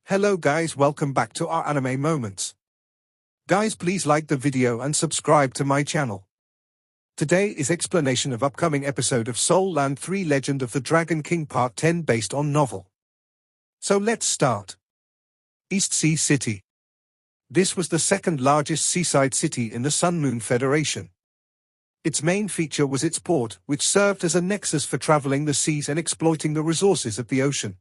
Hello guys, welcome back to our anime moments. Guys, please like the video and subscribe to my channel. Today is explanation of upcoming episode of Soul Land 3 Legend of the Dragon King Part 10 based on novel. So let's start. East Sea City. This was the second largest seaside city in the Sun Moon Federation. Its main feature was its port, which served as a nexus for traveling the seas and exploiting the resources of the ocean.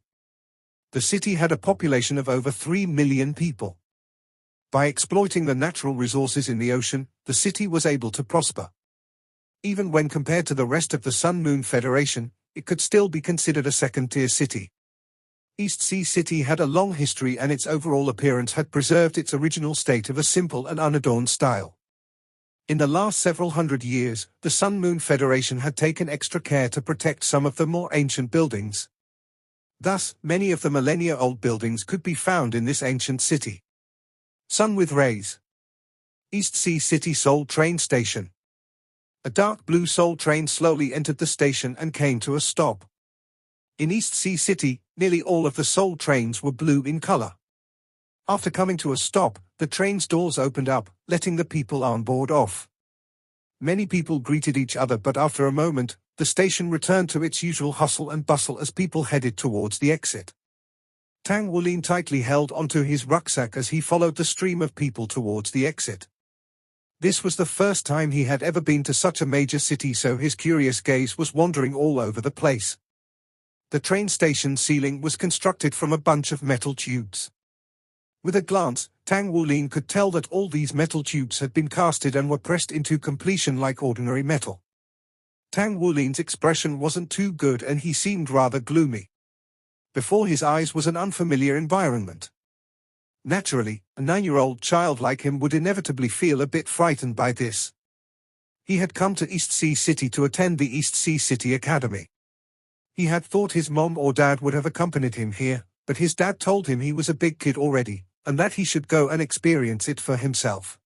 The city had a population of over 3 million people. By exploiting the natural resources in the ocean, the city was able to prosper. Even when compared to the rest of the Sun Moon Federation, it could still be considered a second-tier city. East Sea City had a long history, and its overall appearance had preserved its original state of a simple and unadorned style. In the last several hundred years, the Sun Moon Federation had taken extra care to protect some of the more ancient buildings. Thus, many of the millennia-old buildings could be found in this ancient city. Sun with Rays. East Sea City Soul Train Station. A dark blue Soul train slowly entered the station and came to a stop. In East Sea City, nearly all of the Soul trains were blue in color. After coming to a stop, the train's doors opened up, letting the people on board off. Many people greeted each other, but after a moment, the station returned to its usual hustle and bustle as people headed towards the exit. Tang Wulin tightly held onto his rucksack as he followed the stream of people towards the exit. This was the first time he had ever been to such a major city, so his curious gaze was wandering all over the place. The train station ceiling was constructed from a bunch of metal tubes. With a glance, Tang Wulin could tell that all these metal tubes had been casted and were pressed into completion like ordinary metal. Tang Wulin's expression wasn't too good, and he seemed rather gloomy. Before his eyes was an unfamiliar environment. Naturally, a 9-year-old child like him would inevitably feel a bit frightened by this. He had come to East Sea City to attend the East Sea City Academy. He had thought his mom or dad would have accompanied him here, but his dad told him he was a big kid already, and that he should go and experience it for himself.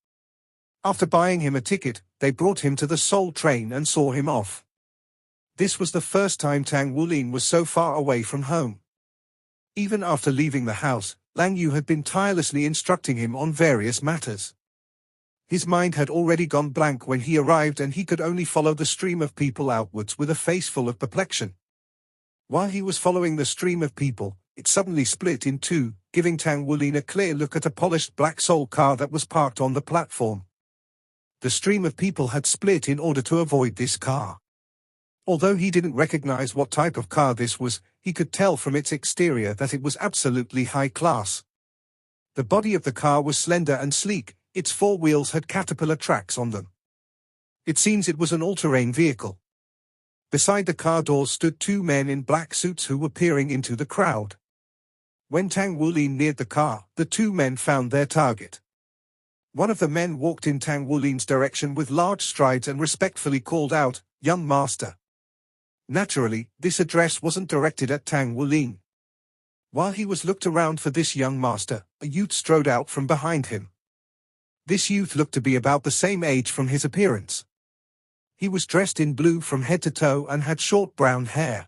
After buying him a ticket, they brought him to the Soul train and saw him off. This was the first time Tang Wulin was so far away from home. Even after leaving the house, Lang Yu had been tirelessly instructing him on various matters. His mind had already gone blank when he arrived, and he could only follow the stream of people outwards with a face full of perplexion. While he was following the stream of people, it suddenly split in two, giving Tang Wulin a clear look at a polished black Soul car that was parked on the platform. The stream of people had split in order to avoid this car. Although he didn't recognize what type of car this was, he could tell from its exterior that it was absolutely high class. The body of the car was slender and sleek, its 4 wheels had caterpillar tracks on them. It seems it was an all-terrain vehicle. Beside the car doors stood 2 men in black suits who were peering into the crowd. When Tang Wulin neared the car, the 2 men found their target. One of the men walked in Tang Wulin's direction with large strides and respectfully called out, "Young master." Naturally, this address wasn't directed at Tang Wulin. While he was looked around for this young master, a youth strode out from behind him. This youth looked to be about the same age from his appearance. He was dressed in blue from head to toe and had short brown hair.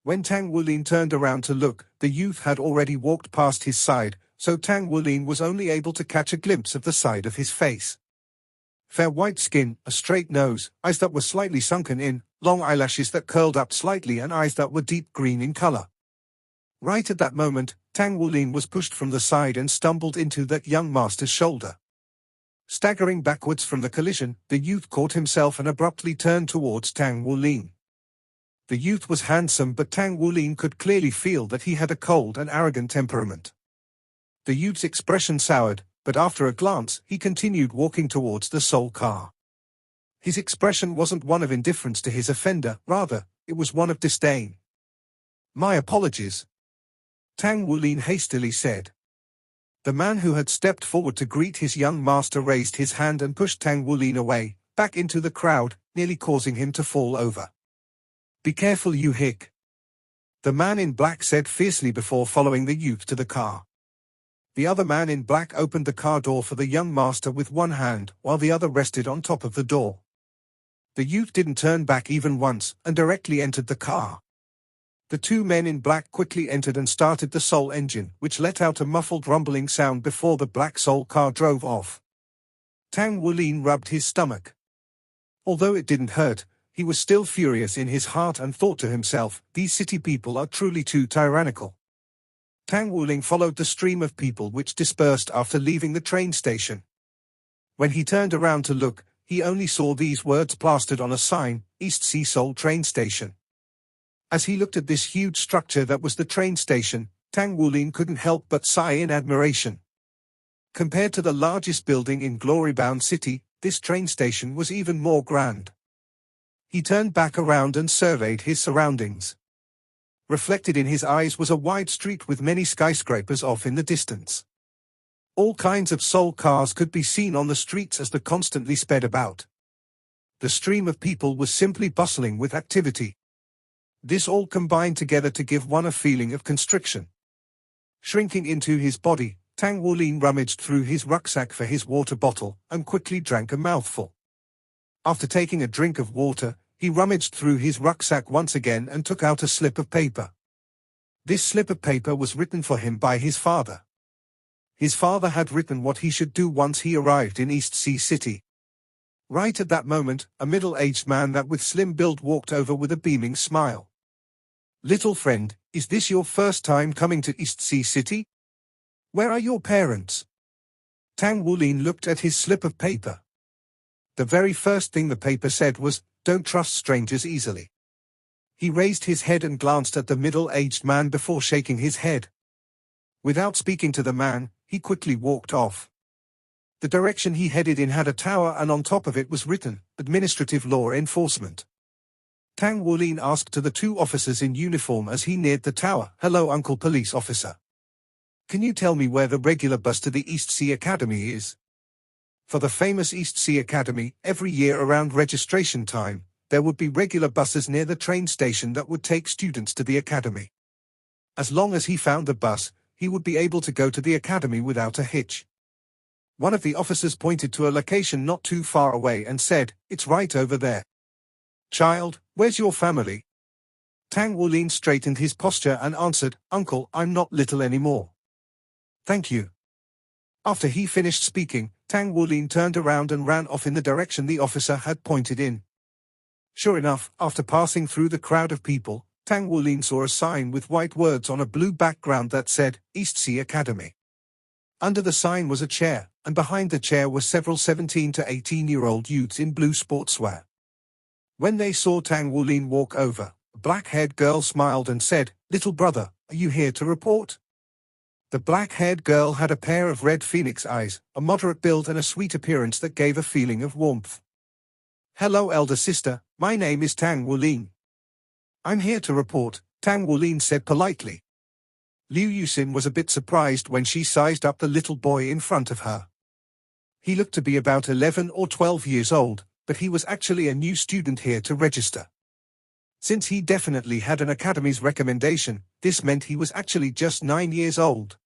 When Tang Wulin turned around to look, the youth had already walked past his side, so Tang Wulin was only able to catch a glimpse of the side of his face. Fair white skin, a straight nose, eyes that were slightly sunken in, long eyelashes that curled up slightly, and eyes that were deep green in color. Right at that moment, Tang Wulin was pushed from the side and stumbled into that young master's shoulder. Staggering backwards from the collision, the youth caught himself and abruptly turned towards Tang Wulin. The youth was handsome, but Tang Wulin could clearly feel that he had a cold and arrogant temperament. The youth's expression soured, but after a glance, he continued walking towards the Soul car. His expression wasn't one of indifference to his offender, rather, it was one of disdain. "My apologies," Tang Wulin hastily said. The man who had stepped forward to greet his young master raised his hand and pushed Tang Wulin away, back into the crowd, nearly causing him to fall over. "Be careful, you hick," the man in black said fiercely before following the youth to the car. The other man in black opened the car door for the young master with one hand, while the other rested on top of the door. The youth didn't turn back even once, and directly entered the car. The two men in black quickly entered and started the Soul engine, which let out a muffled rumbling sound before the black Soul car drove off. Tang Wulin rubbed his stomach. Although it didn't hurt, he was still furious in his heart and thought to himself, these city people are truly too tyrannical. Tang Wuling followed the stream of people which dispersed after leaving the train station. When he turned around to look, he only saw these words plastered on a sign, East Sea Seoul Train Station. As he looked at this huge structure that was the train station, Tang Wulin couldn't help but sigh in admiration. Compared to the largest building in glory-bound city, this train station was even more grand. He turned back around and surveyed his surroundings. Reflected in his eyes was a wide street with many skyscrapers off in the distance. All kinds of Seoul cars could be seen on the streets as they constantly sped about. The stream of people was simply bustling with activity. This all combined together to give one a feeling of constriction. Shrinking into his body, Tang Wulin rummaged through his rucksack for his water bottle and quickly drank a mouthful. After taking a drink of water, he rummaged through his rucksack once again and took out a slip of paper. This slip of paper was written for him by his father. His father had written what he should do once he arrived in East Sea City. Right at that moment, a middle-aged man that with slim build walked over with a beaming smile. "Little friend, is this your first time coming to East Sea City? Where are your parents?" Tang Wulin looked at his slip of paper. The very first thing the paper said was, "Don't trust strangers easily." He raised his head and glanced at the middle-aged man before shaking his head. Without speaking to the man, he quickly walked off. The direction he headed in had a tower and on top of it was written, Administrative Law Enforcement. Tang Wulin asked to the two officers in uniform as he neared the tower, "Hello, Uncle Police Officer. Can you tell me where the regular bus to the East Sea Academy is?" For the famous East Sea Academy, every year around registration time, there would be regular buses near the train station that would take students to the academy. As long as he found the bus, he would be able to go to the academy without a hitch. One of the officers pointed to a location not too far away and said, "It's right over there." "Child, where's your family?" Tang Wulin straightened his posture and answered, "Uncle, I'm not little anymore." "Thank you." After he finished speaking, Tang Wulin turned around and ran off in the direction the officer had pointed in. Sure enough, after passing through the crowd of people, Tang Wulin saw a sign with white words on a blue background that said, East Sea Academy. Under the sign was a chair, and behind the chair were several 17 to 18-year-old youths in blue sportswear. When they saw Tang Wulin walk over, a black-haired girl smiled and said, "Little brother, are you here to report?" The black-haired girl had a pair of red phoenix eyes, a moderate build and a sweet appearance that gave a feeling of warmth. "Hello, elder sister, my name is Tang Wulin." "I'm here to report," Tang Wulin said politely. Liu Yusin was a bit surprised when she sized up the little boy in front of her. He looked to be about 11 or 12 years old, but he was actually a new student here to register. Since he definitely had an academy's recommendation, this meant he was actually just 9 years old.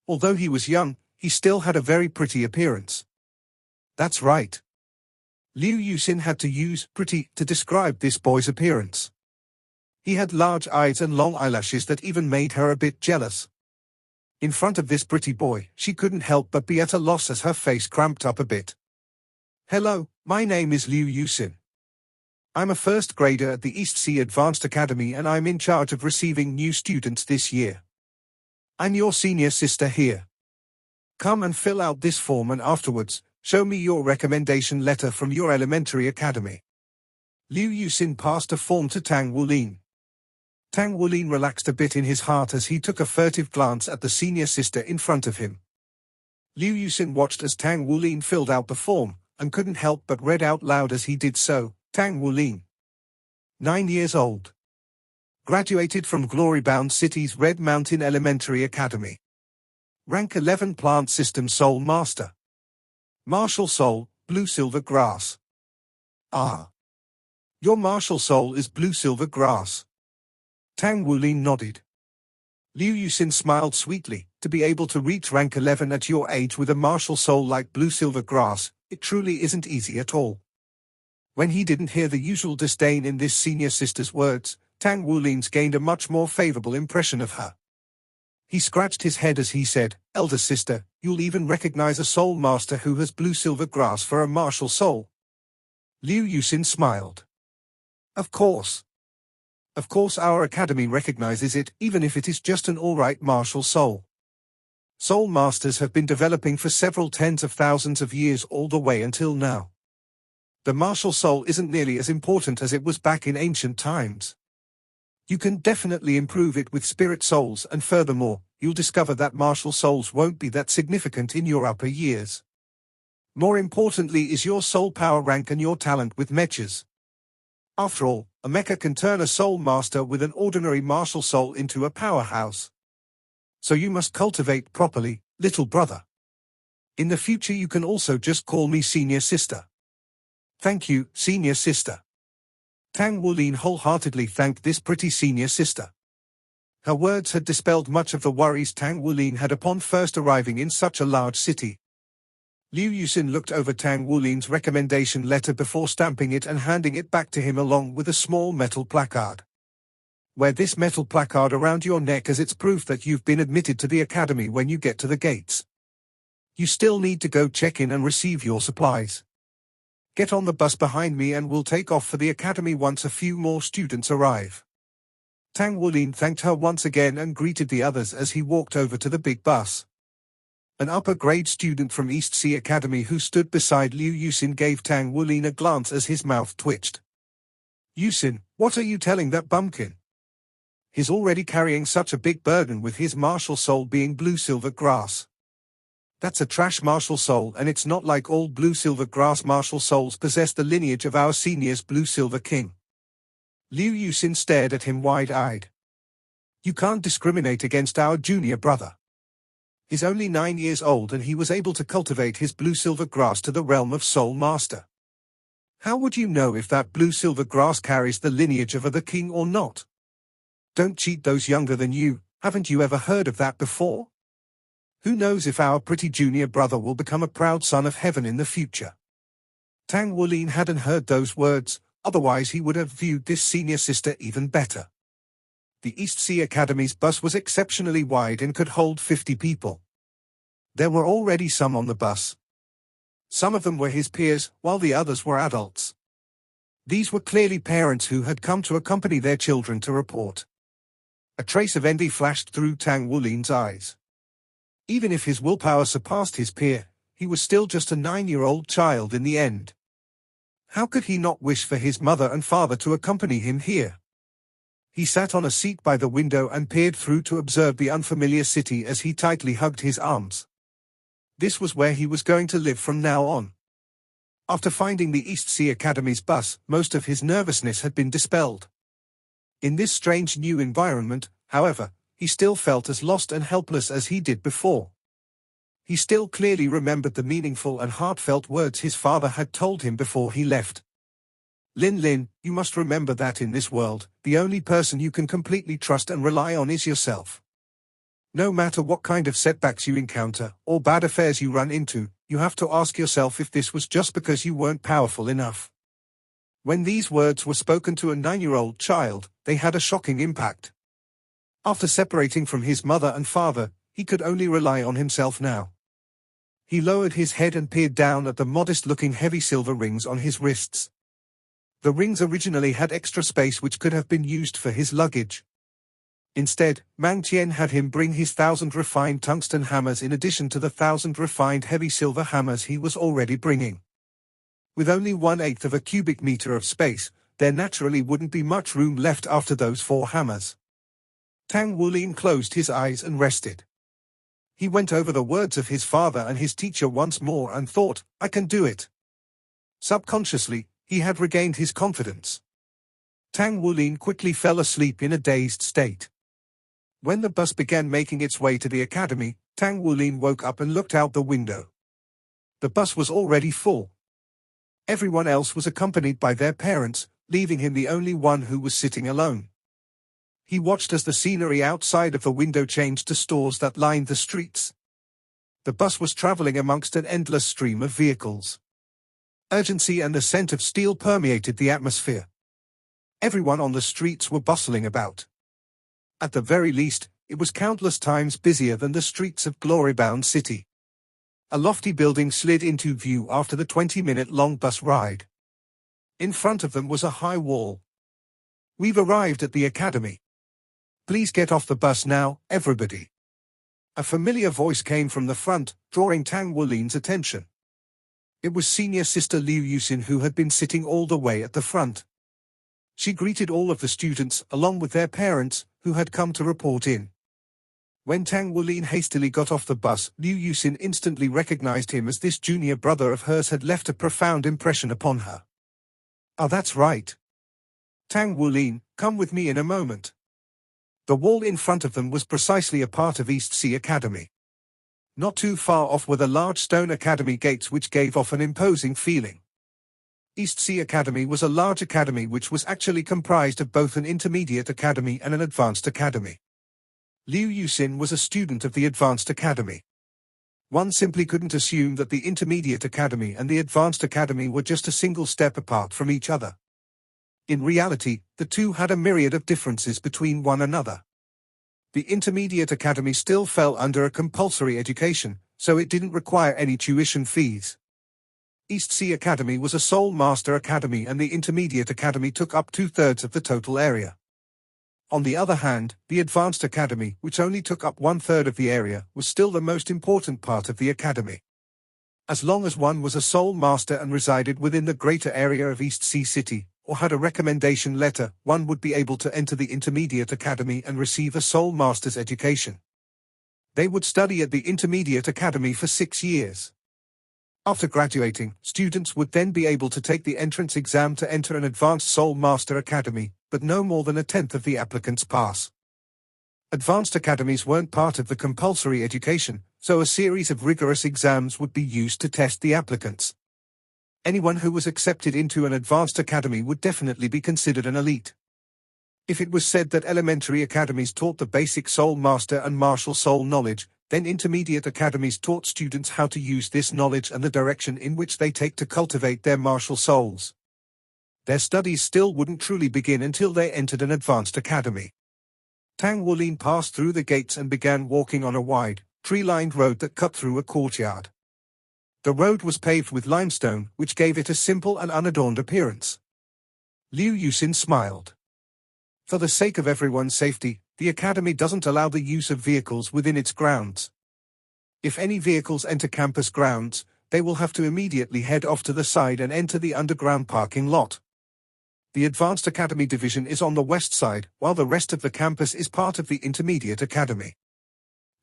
Although he was young, he still had a very pretty appearance. That's right. Liu Yusin had to use pretty to describe this boy's appearance. He had large eyes and long eyelashes that even made her a bit jealous. In front of this pretty boy, she couldn't help but be at a loss as her face cramped up a bit. "Hello, my name is Liu Yusin. I'm a first grader at the East Sea Advanced Academy and I'm in charge of receiving new students this year. I'm your senior sister here. Come and fill out this form and afterwards, show me your recommendation letter from your elementary academy." Liu Yusin passed a form to Tang Wulin. Tang Wulin relaxed a bit in his heart as he took a furtive glance at the senior sister in front of him. Liu Yusin watched as Tang Wulin filled out the form, and couldn't help but read out loud as he did so, Tang Wulin. 9 years old. Graduated from glory-bound city's Red Mountain Elementary Academy. Rank 11 Plant System Soul Master. Martial Soul, Blue Silver Grass. Ah. Your martial soul is Blue Silver Grass. Tang Wulin nodded. Liu Yusin smiled sweetly. To be able to reach rank 11 at your age with a martial soul like Blue Silver Grass, it truly isn't easy at all. When he didn't hear the usual disdain in this senior sister's words, Tang Wulin's gained a much more favorable impression of her. He scratched his head as he said, "Elder sister, you'll even recognize a soul master who has blue silver grass for a martial soul." Liu Yuxin smiled. Of course. Of course our academy recognizes it, even if it is just an alright martial soul. Soul masters have been developing for several tens of thousands of years all the way until now. The martial soul isn't nearly as important as it was back in ancient times. You can definitely improve it with spirit souls, and furthermore, you'll discover that martial souls won't be that significant in your upper years. More importantly is your soul power rank and your talent with mechas. After all, a mecha can turn a soul master with an ordinary martial soul into a powerhouse. So you must cultivate properly, little brother. In the future you can also just call me senior sister. Thank you, senior sister. Tang Wulin wholeheartedly thanked this pretty senior sister. Her words had dispelled much of the worries Tang Wulin had upon first arriving in such a large city. Liu Yuxin looked over Tang Wulin's recommendation letter before stamping it and handing it back to him along with a small metal placard. Wear this metal placard around your neck as it's proof that you've been admitted to the academy when you get to the gates. You still need to go check in and receive your supplies. Get on the bus behind me and we'll take off for the academy once a few more students arrive. Tang Wulin thanked her once again and greeted the others as he walked over to the big bus. An upper-grade student from East Sea Academy who stood beside Liu Yuxin gave Tang Wulin a glance as his mouth twitched. "Yuxin, what are you telling that bumpkin? He's already carrying such a big burden with his martial soul being blue-silver grass. That's a trash martial soul, and it's not like all blue-silver grass martial souls possess the lineage of our senior's blue-silver king." Liu Yuxin stared at him wide-eyed. "You can't discriminate against our junior brother. He's only 9 years old and he was able to cultivate his blue-silver grass to the realm of Soul Master. How would you know if that blue-silver grass carries the lineage of the king or not? Don't cheat those younger than you, haven't you ever heard of that before? Who knows if our pretty junior brother will become a proud son of heaven in the future?" Tang Wulin hadn't heard those words, otherwise he would have viewed this senior sister even better. The East Sea Academy's bus was exceptionally wide and could hold 50 people. There were already some on the bus. Some of them were his peers, while the others were adults. These were clearly parents who had come to accompany their children to report. A trace of envy flashed through Tang Wulin's eyes. Even if his willpower surpassed his peer, he was still just a 9-year-old child in the end. How could he not wish for his mother and father to accompany him here? He sat on a seat by the window and peered through to observe the unfamiliar city as he tightly hugged his arms. This was where he was going to live from now on. After finding the East Sea Academy's bus, most of his nervousness had been dispelled. In this strange new environment, however, he still felt as lost and helpless as he did before. He still clearly remembered the meaningful and heartfelt words his father had told him before he left. "Lin Lin, you must remember that in this world, the only person you can completely trust and rely on is yourself. No matter what kind of setbacks you encounter, or bad affairs you run into, you have to ask yourself if this was just because you weren't powerful enough." When these words were spoken to a 9-year-old child, they had a shocking impact. After separating from his mother and father, he could only rely on himself now. He lowered his head and peered down at the modest-looking heavy silver rings on his wrists. The rings originally had extra space which could have been used for his luggage. Instead, Mang Qian had him bring his 1,000 refined tungsten hammers in addition to the 1,000 refined heavy silver hammers he was already bringing. With only 1/8 of a cubic meter of space, there naturally wouldn't be much room left after those 4 hammers. Tang Wulin closed his eyes and rested. He went over the words of his father and his teacher once more and thought, "I can do it." Subconsciously, he had regained his confidence. Tang Wulin quickly fell asleep in a dazed state. When the bus began making its way to the academy, Tang Wulin woke up and looked out the window. The bus was already full. Everyone else was accompanied by their parents, leaving him the only one who was sitting alone. He watched as the scenery outside of the window changed to stores that lined the streets. The bus was traveling amongst an endless stream of vehicles. Urgency and the scent of steel permeated the atmosphere. Everyone on the streets were bustling about. At the very least, it was countless times busier than the streets of glory-bound city. A lofty building slid into view after the 20-minute-long bus ride. In front of them was a high wall. "We've arrived at the academy. Please get off the bus now, everybody." A familiar voice came from the front, drawing Tang Wulin's attention. It was Senior Sister Liu Yuxin, who had been sitting all the way at the front. She greeted all of the students, along with their parents, who had come to report in. When Tang Wulin hastily got off the bus, Liu Yuxin instantly recognized him, as this junior brother of hers had left a profound impression upon her. "Ah, that's right. Tang Wulin, come with me in a moment." The wall in front of them was precisely a part of East Sea Academy. Not too far off were the large stone academy gates, which gave off an imposing feeling. East Sea Academy was a large academy which was actually comprised of both an intermediate academy and an advanced academy. Liu Yuxin was a student of the advanced academy. One simply couldn't assume that the intermediate academy and the advanced academy were just a single step apart from each other. In reality, the two had a myriad of differences between one another. The intermediate academy still fell under a compulsory education, so it didn't require any tuition fees. East Sea Academy was a sole master academy, and the intermediate academy took up 2/3 of the total area. On the other hand, the advanced academy, which only took up 1/3 of the area, was still the most important part of the academy. As long as one was a sole master and resided within the greater area of East Sea City, or had a recommendation letter, one would be able to enter the intermediate academy and receive a sole master's education. They would study at the intermediate academy for 6 years. After graduating, students would then be able to take the entrance exam to enter an advanced sole master academy, but no more than 1/10 of the applicants pass. Advanced academies weren't part of the compulsory education, so a series of rigorous exams would be used to test the applicants. Anyone who was accepted into an advanced academy would definitely be considered an elite. If it was said that elementary academies taught the basic soul master and martial soul knowledge, then intermediate academies taught students how to use this knowledge and the direction in which they take to cultivate their martial souls. Their studies still wouldn't truly begin until they entered an advanced academy. Tang Wulin passed through the gates and began walking on a wide, tree-lined road that cut through a courtyard. The road was paved with limestone, which gave it a simple and unadorned appearance. Liu Yuxin smiled. For the sake of everyone's safety, the academy doesn't allow the use of vehicles within its grounds. If any vehicles enter campus grounds, they will have to immediately head off to the side and enter the underground parking lot. The Advanced Academy division is on the west side, while the rest of the campus is part of the Intermediate Academy.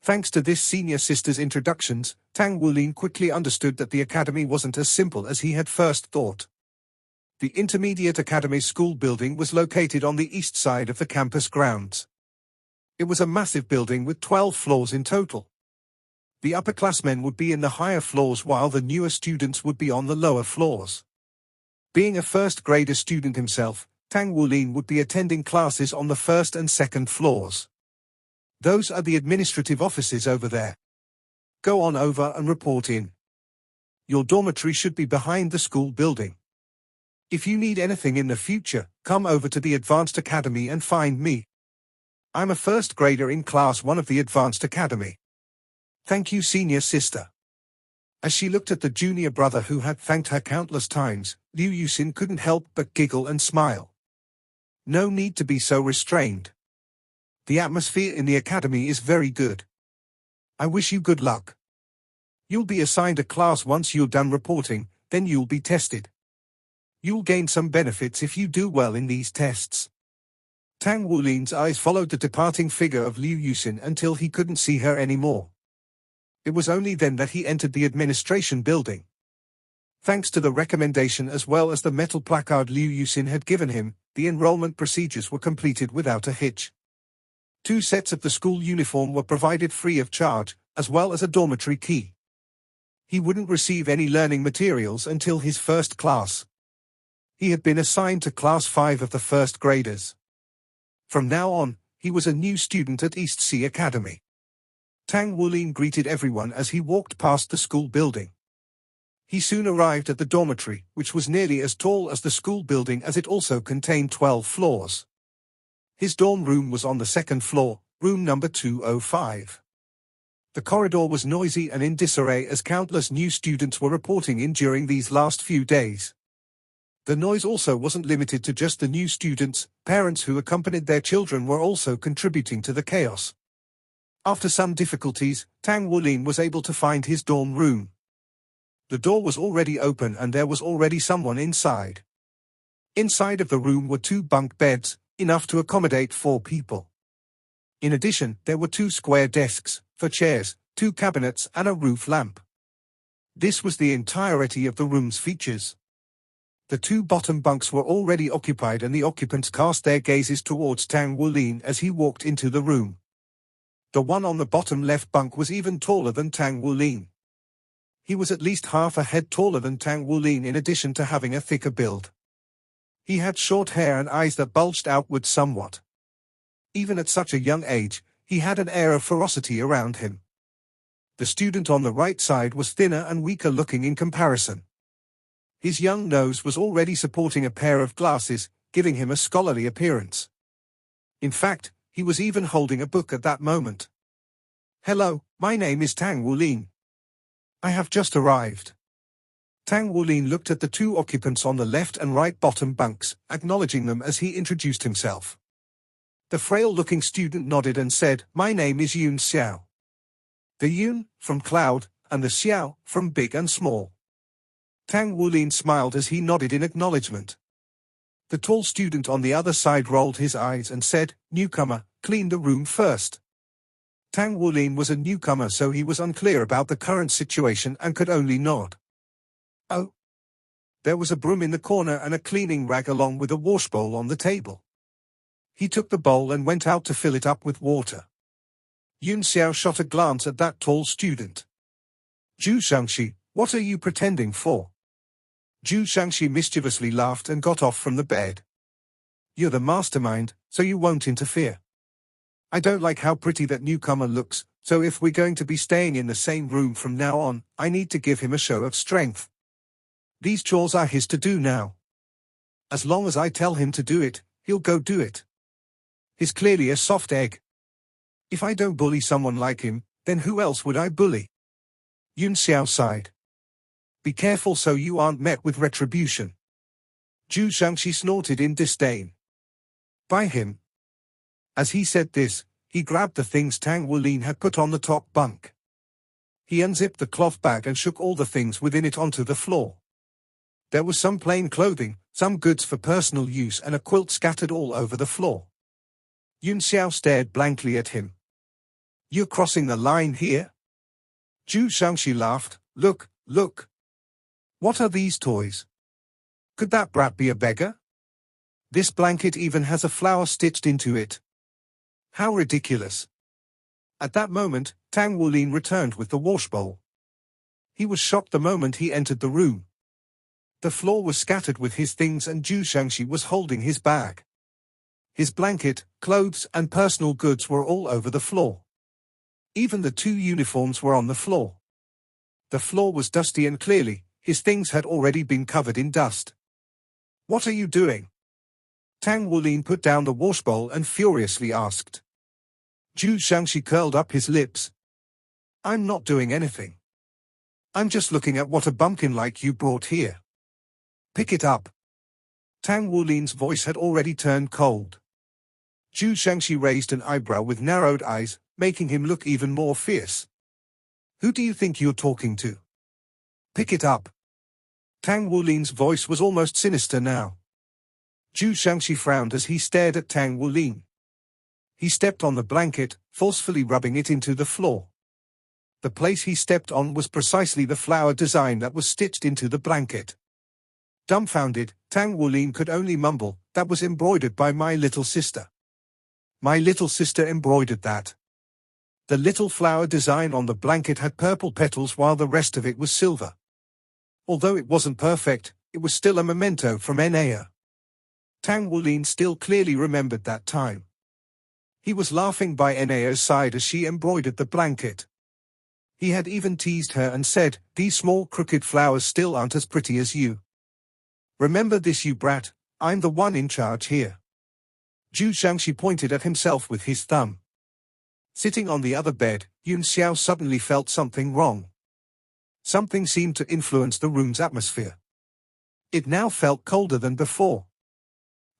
Thanks to this senior sister's introductions, Tang Wulin quickly understood that the academy wasn't as simple as he had first thought. The Intermediate Academy school building was located on the east side of the campus grounds. It was a massive building with 12 floors in total. The upperclassmen would be in the higher floors while the newer students would be on the lower floors. Being a first-grader student himself, Tang Wulin would be attending classes on the first and second floors. Those are the administrative offices over there. Go on over and report in. Your dormitory should be behind the school building. If you need anything in the future, come over to the Advanced Academy and find me. I'm a first grader in Class 1 of the Advanced Academy. Thank you, senior sister. As she looked at the junior brother who had thanked her countless times, Liu Yuxin couldn't help but giggle and smile. No need to be so restrained. The atmosphere in the academy is very good. I wish you good luck. You'll be assigned a class once you're done reporting, then you'll be tested. You'll gain some benefits if you do well in these tests. Tang Wulin's eyes followed the departing figure of Liu Yuxin until he couldn't see her anymore. It was only then that he entered the administration building. Thanks to the recommendation as well as the metal placard Liu Yuxin had given him, the enrollment procedures were completed without a hitch. 2 sets of the school uniform were provided free of charge, as well as a dormitory key. He wouldn't receive any learning materials until his first class. He had been assigned to Class 5 of the first graders. From now on, he was a new student at East Sea Academy. Tang Wulin greeted everyone as he walked past the school building. He soon arrived at the dormitory, which was nearly as tall as the school building as it also contained 12 floors. His dorm room was on the second floor, room number 205. The corridor was noisy and in disarray as countless new students were reporting in during these last few days. The noise also wasn't limited to just the new students. Parents who accompanied their children were also contributing to the chaos. After some difficulties, Tang Wulin was able to find his dorm room. The door was already open and there was already someone inside. Inside of the room were 2 bunk beds, enough to accommodate 4 people. In addition, there were 2 square desks, for chairs, 2 cabinets and a roof lamp. This was the entirety of the room's features. The 2 bottom bunks were already occupied and the occupants cast their gazes towards Tang Wulin as he walked into the room. The one on the bottom left bunk was even taller than Tang Wulin. He was at least half a head taller than Tang Wulin in addition to having a thicker build. He had short hair and eyes that bulged outwards somewhat. Even at such a young age, he had an air of ferocity around him. The student on the right side was thinner and weaker looking in comparison. His young nose was already supporting a pair of glasses, giving him a scholarly appearance. In fact, he was even holding a book at that moment. "Hello, my name is Tang Wulin. I have just arrived." Tang Wulin looked at the 2 occupants on the left and right bottom bunks, acknowledging them as he introduced himself. The frail-looking student nodded and said, "My name is Yun Xiao." The Yun, from Cloud, and the Xiao, from Big and Small. Tang Wulin smiled as he nodded in acknowledgement. The tall student on the other side rolled his eyes and said, "Newcomer, clean the room first." Tang Wulin was a newcomer, so he was unclear about the current situation and could only nod. "Oh." There was a broom in the corner and a cleaning rag along with a wash bowl on the table. He took the bowl and went out to fill it up with water. Yun Xiao shot a glance at that tall student. "Zhu Shangxi, what are you pretending for?" Zhu Shangxi mischievously laughed and got off from the bed. "You're the mastermind, so you won't interfere. I don't like how pretty that newcomer looks, so if we're going to be staying in the same room from now on, I need to give him a show of strength. These chores are his to do now. As long as I tell him to do it, he'll go do it. He's clearly a soft egg. If I don't bully someone like him, then who else would I bully?" Yun Xiao sighed. "Be careful so you aren't met with retribution." Zhu Shangxi snorted in disdain. "By him." As he said this, he grabbed the things Tang Wulin had put on the top bunk. He unzipped the cloth bag and shook all the things within it onto the floor. There was some plain clothing, some goods for personal use and a quilt scattered all over the floor. Yun Xiao stared blankly at him. "You're crossing the line here?" Zhu Shangxi laughed. Look. What are these toys? Could that brat be a beggar? This blanket even has a flower stitched into it. How ridiculous." At that moment, Tang Wulin returned with the wash bowl. He was shocked the moment he entered the room. The floor was scattered with his things and Zhu Shangxi was holding his bag. His blanket, clothes and personal goods were all over the floor. Even the 2 uniforms were on the floor. The floor was dusty and clearly, his things had already been covered in dust. "What are you doing?" Tang Wulin put down the wash bowl and furiously asked. Zhu Shangxi curled up his lips. "I'm not doing anything. I'm just looking at what a bumpkin like you brought here. Pick it up." Tang Wulin's voice had already turned cold. Zhu Shangxi raised an eyebrow with narrowed eyes, making him look even more fierce. "Who do you think you're talking to? Pick it up." Tang Wulin's voice was almost sinister now. Zhu Shangxi frowned as he stared at Tang Wulin. He stepped on the blanket, forcefully rubbing it into the floor. The place he stepped on was precisely the flower design that was stitched into the blanket. Dumbfounded, Tang Wulin could only mumble, "That was embroidered by my little sister. My little sister embroidered that." The little flower design on the blanket had purple petals while the rest of it was silver. Although it wasn't perfect, it was still a memento from Enea. Tang Wulin still clearly remembered that time. He was laughing by Enea's side as she embroidered the blanket. He had even teased her and said, "These small crooked flowers still aren't as pretty as you. Remember this, you brat, I'm the one in charge here." Zhu Shangxi pointed at himself with his thumb. Sitting on the other bed, Yun Xiao suddenly felt something wrong. Something seemed to influence the room's atmosphere. It now felt colder than before.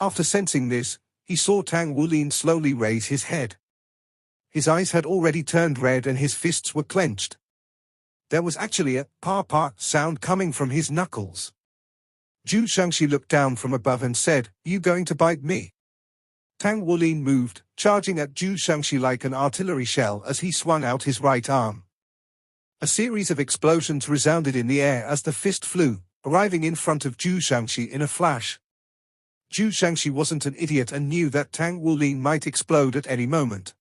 After sensing this, he saw Tang Wulin slowly raise his head. His eyes had already turned red and his fists were clenched. There was actually a pa-pa sound coming from his knuckles. Zhu Shangxi looked down from above and said, "You going to bite me?" Tang Wulin moved, charging at Zhu Shangxi like an artillery shell as he swung out his right arm. A series of explosions resounded in the air as the fist flew, arriving in front of Zhu Shangxi in a flash. Zhu Shangxi wasn't an idiot and knew that Tang Wulin might explode at any moment.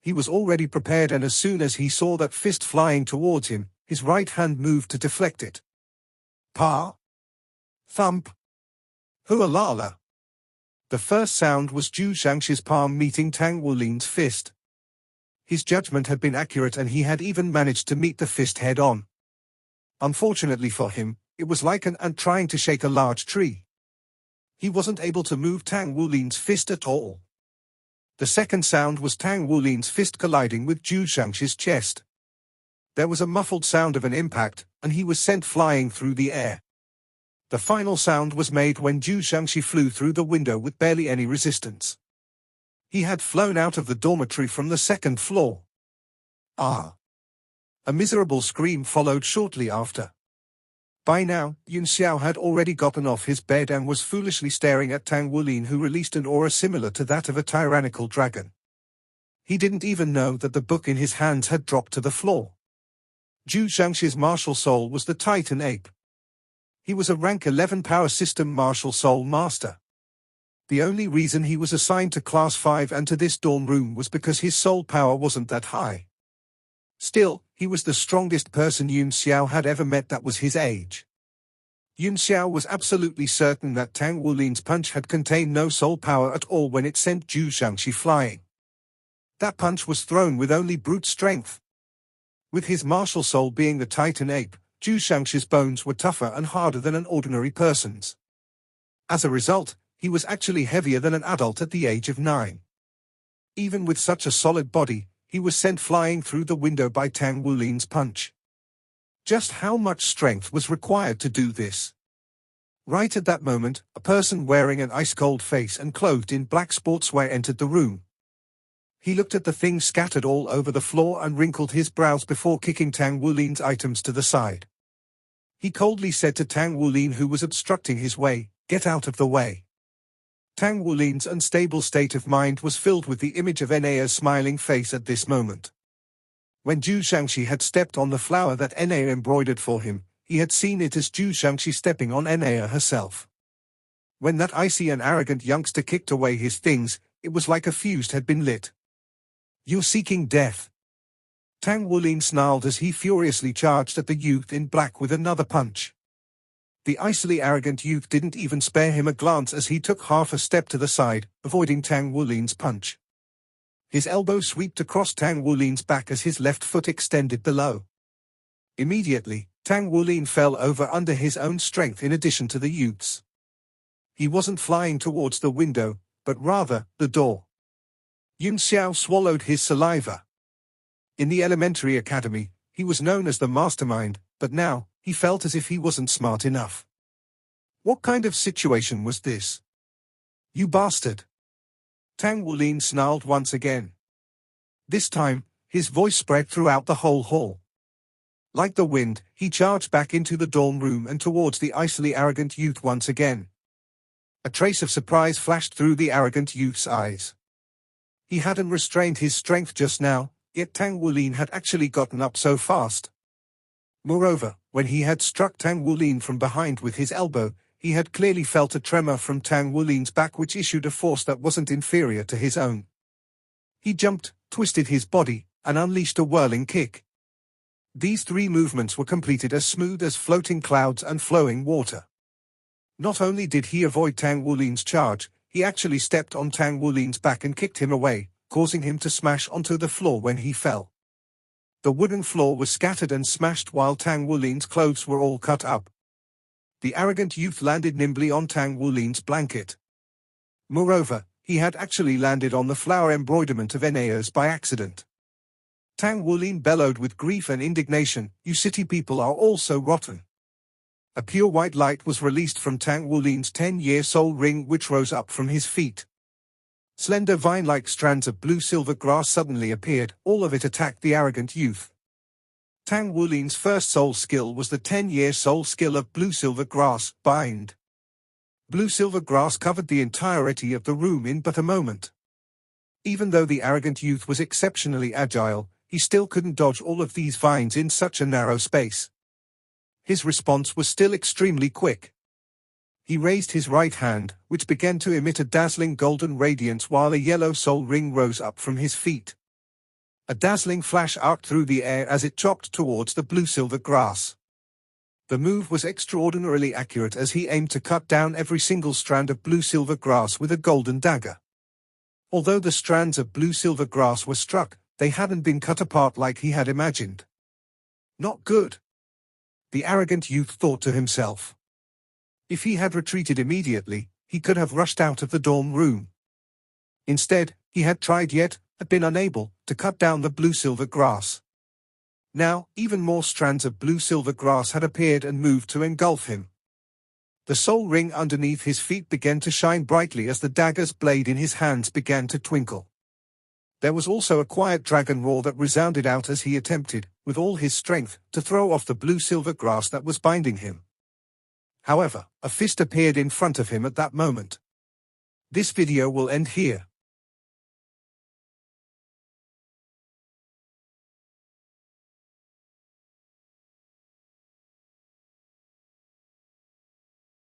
He was already prepared, and as soon as he saw that fist flying towards him, his right hand moved to deflect it. Pa! Thump! Hualala! The first sound was Zhu Shangxi's palm meeting Tang Wulin's fist. His judgment had been accurate and he had even managed to meet the fist head-on. Unfortunately for him, it was like an ant trying to shake a large tree. He wasn't able to move Tang Wulin's fist at all. The second sound was Tang Wulin's fist colliding with Zhu Shangxi's chest. There was a muffled sound of an impact, and he was sent flying through the air. The final sound was made when Zhu Shangxi flew through the window with barely any resistance. He had flown out of the dormitory from the second floor. Ah! A miserable scream followed shortly after. By now, Yun Xiao had already gotten off his bed and was foolishly staring at Tang Wulin, who released an aura similar to that of a tyrannical dragon. He didn't even know that the book in his hands had dropped to the floor. Zhu Shangxi's martial soul was the Titan Ape. He was a rank 11 power system martial soul master. The only reason he was assigned to class 5 and to this dorm room was because his soul power wasn't that high. Still, he was the strongest person Yun Xiao had ever met that was his age. Yun Xiao was absolutely certain that Tang Wulin's punch had contained no soul power at all when it sent Zhu Shangxi flying. That punch was thrown with only brute strength. With his martial soul being the Titan Ape, Zhu Shangxi's bones were tougher and harder than an ordinary person's. As a result, he was actually heavier than an adult at the age of 9. Even with such a solid body, he was sent flying through the window by Tang Wulin's punch. Just how much strength was required to do this? Right at that moment, a person wearing an ice-cold face and clothed in black sportswear entered the room. He looked at the things scattered all over the floor and wrinkled his brows before kicking Tang Wulin's items to the side. He coldly said to Tang Wulin, who was obstructing his way, "Get out of the way." Tang Wulin's unstable state of mind was filled with the image of Enea's smiling face at this moment. When Zhu Shangxi had stepped on the flower that Enea embroidered for him, he had seen it as Zhu Shangxi stepping on Enea herself. When that icy and arrogant youngster kicked away his things, it was like a fuse had been lit. "You're seeking death." Tang Wulin snarled as he furiously charged at the youth in black with another punch. The icily arrogant youth didn't even spare him a glance as he took half a step to the side, avoiding Tang Wulin's punch. His elbow swept across Tang Wulin's back as his left foot extended below. Immediately, Tang Wulin fell over under his own strength in addition to the youth's. He wasn't flying towards the window, but rather, the door. Yun Xiao swallowed his saliva. In the elementary academy, he was known as the mastermind, but now, he felt as if he wasn't smart enough. What kind of situation was this? "You bastard!" Tang Wulin snarled once again. This time, his voice spread throughout the whole hall. Like the wind, he charged back into the dorm room and towards the icily arrogant youth once again. A trace of surprise flashed through the arrogant youth's eyes. He hadn't restrained his strength just now, yet Tang Wulin had actually gotten up so fast. Moreover, when he had struck Tang Wulin from behind with his elbow, he had clearly felt a tremor from Tang Wulin's back which issued a force that wasn't inferior to his own. He jumped, twisted his body, and unleashed a whirling kick. These 3 movements were completed as smooth as floating clouds and flowing water. Not only did he avoid Tang Wulin's charge, he actually stepped on Tang Wulin's back and kicked him away, causing him to smash onto the floor when he fell. The wooden floor was scattered and smashed while Tang Wulin's clothes were all cut up. The arrogant youth landed nimbly on Tang Wulin's blanket. Moreover, he had actually landed on the flower embroiderment of Eneas by accident. Tang Wulin bellowed with grief and indignation, "You city people are all so rotten." A pure white light was released from Tang Wulin's 10-year soul ring, which rose up from his feet. Slender vine-like strands of blue-silver grass suddenly appeared, all of it attacked the arrogant youth. Tang Wulin's first soul skill was the 10-year soul skill of blue-silver grass, bind. Blue-silver grass covered the entirety of the room in but a moment. Even though the arrogant youth was exceptionally agile, he still couldn't dodge all of these vines in such a narrow space. His response was still extremely quick. He raised his right hand, which began to emit a dazzling golden radiance while a yellow soul ring rose up from his feet. A dazzling flash arced through the air as it chopped towards the blue-silver grass. The move was extraordinarily accurate as he aimed to cut down every single strand of blue-silver grass with a golden dagger. Although the strands of blue-silver grass were struck, they hadn't been cut apart like he had imagined. Not good. The arrogant youth thought to himself. If he had retreated immediately, he could have rushed out of the dorm room. Instead, he had tried yet had been unable to cut down the blue-silver grass. Now, even more strands of blue-silver grass had appeared and moved to engulf him. The soul ring underneath his feet began to shine brightly as the dagger's blade in his hands began to twinkle. There was also a quiet dragon roar that resounded out as he attempted, with all his strength, to throw off the blue-silver grass that was binding him. However, a fist appeared in front of him at that moment. This video will end here.